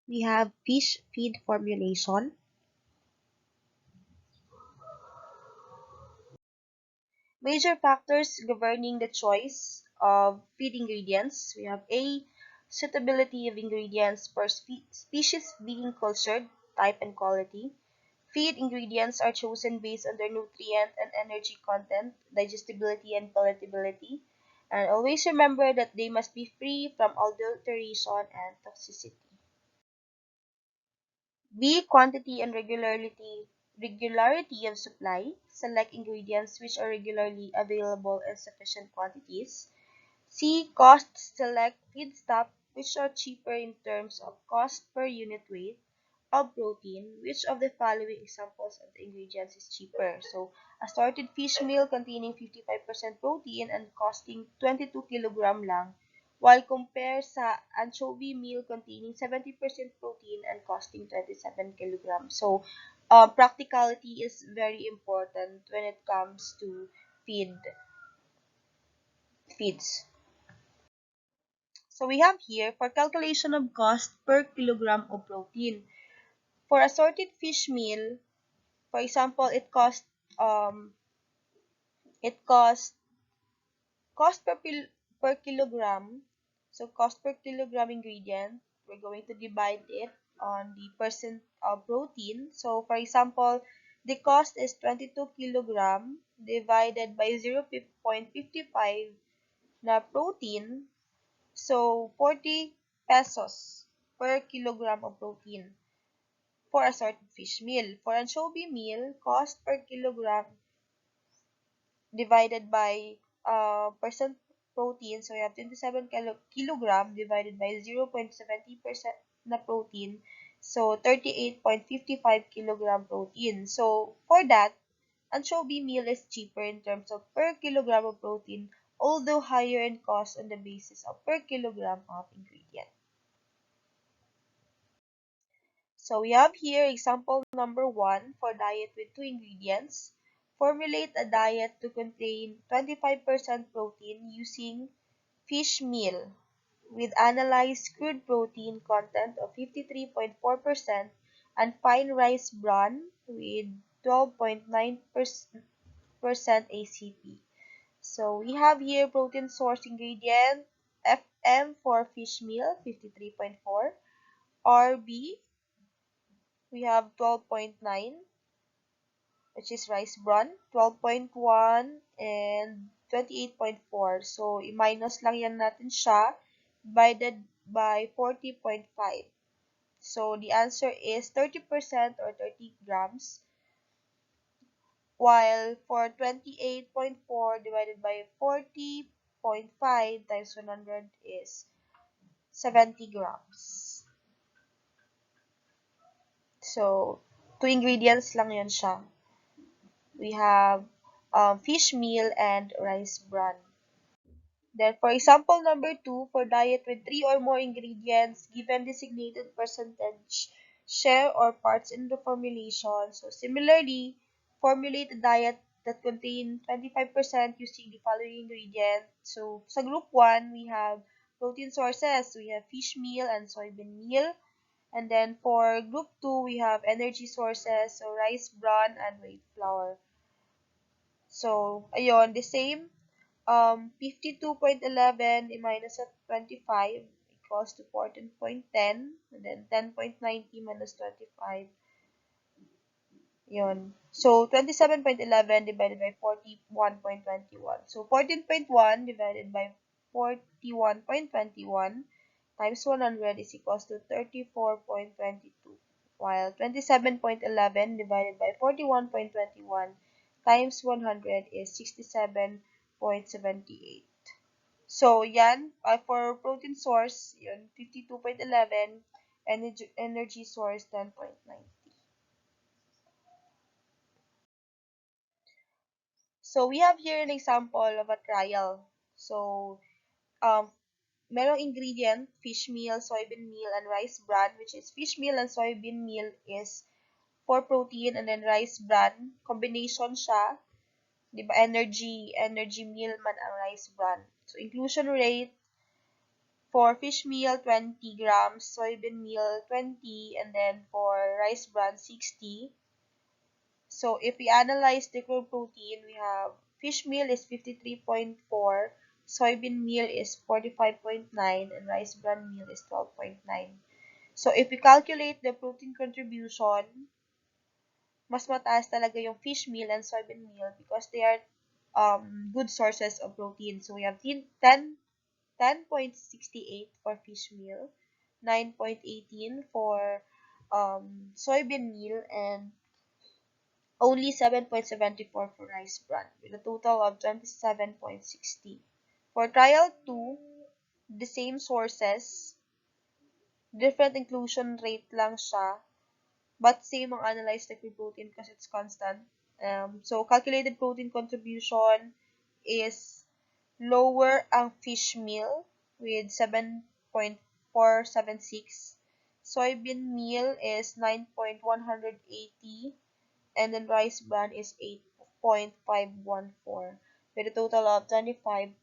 We have fish feed formulation. Major factors governing the choice of feed ingredients. We have A, suitability of ingredients per species being cultured, type and quality. Feed ingredients are chosen based on their nutrient and energy content, digestibility and palatability. And always remember that they must be free from adulteration and toxicity. B. Quantity and regularity of supply. Select ingredients which are regularly available in sufficient quantities. C. Cost. Select feedstuff which are cheaper in terms of cost per unit weight of protein. Which of the following examples of the ingredients is cheaper? So, a sorted fish meal containing 55% protein and costing 22 kilogram lang, while compare sa anchovy meal containing 70% protein and costing 27 kilograms. So, practicality is very important when it comes to feeds. So we have here for calculation of cost per kilogram of protein. For assorted fish meal, for example, um it cost cost per kilogram. So cost per kilogram ingredient, we're going to divide it on the percent of protein. So for example, the cost is 22 kilogram divided by 0.55 na protein. So 40 pesos per kilogram of protein for assorted fish meal. For anchovy meal, cost per kilogram divided by percent protein. So we have 27 kilogram divided by 0.70% na protein. So 38.55 kilogram protein. So for that, anchovy meal is cheaper in terms of per kilogram of protein, although higher in cost on the basis of per kilogram of ingredient. So we have here example number 1 for diet with 2 ingredients. Formulate a diet to contain 25% protein using fish meal with analyzed crude protein content of 53.4% and fine rice bran with 12.9% ACP. So we have here protein source ingredient FM for fish meal 53.4, RB we have 12.9, which is rice bran, 12.1, and 28.4. So, i-minus lang yan natin siya, divided by 40.5. So, the answer is 30% or 30 grams, while for 28.4 divided by 40.5 times 100 is 70 grams. So, two ingredients lang yan siya. We have fish meal and rice bran. Then, for example number 2, for diet with 3 or more ingredients, given designated percentage, share or parts in the formulation. So, similarly, formulate a diet that contain 25% using the following ingredients. So, sa group 1, we have protein sources. We have fish meal and soybean meal. And then for group 2, we have energy sources, so rice bran and wheat flour. So, ayun, the same. 52.11 minus at 25 equals to 14.10. And then 10.90 minus 25. Yun. So, 27.11 divided by 41.21. So, 14.1 divided by 41.21 times 100 is equals to 34.22. While 27.11 divided by 41.21 times 100 is 67.78. So, yan, for protein source, yun, 52.11, energy source, 10.9. So, we have here an example of a trial. So, um, merong ingredient, fish meal, soybean meal, and rice bran, which is fish meal and soybean meal is for protein, and then rice bran, combination siya, di ba, energy meal man ang rice bran. So, inclusion rate, For fish meal, 20 grams, soybean meal, 20, and then for rice bran, 60. So if we analyze the crude protein, we have fish meal is 53.4, soybean meal is 45.9, and rice bran meal is 12.9. So if we calculate the protein contribution, mas mataas talaga yung fish meal and soybean meal because they are good sources of protein. So we have 10.68 for fish meal, 9.18 for soybean meal, and only 7.74 for rice bran, with a total of 27.60. For trial 2, the same sources, different inclusion rate lang siya, but same ang analyzed liquid protein because it's constant. So, calculated protein contribution is lower ang fish meal with 7.476. Soybean meal is 9.180, and then rice bran is 8.514 with a total of 25.70.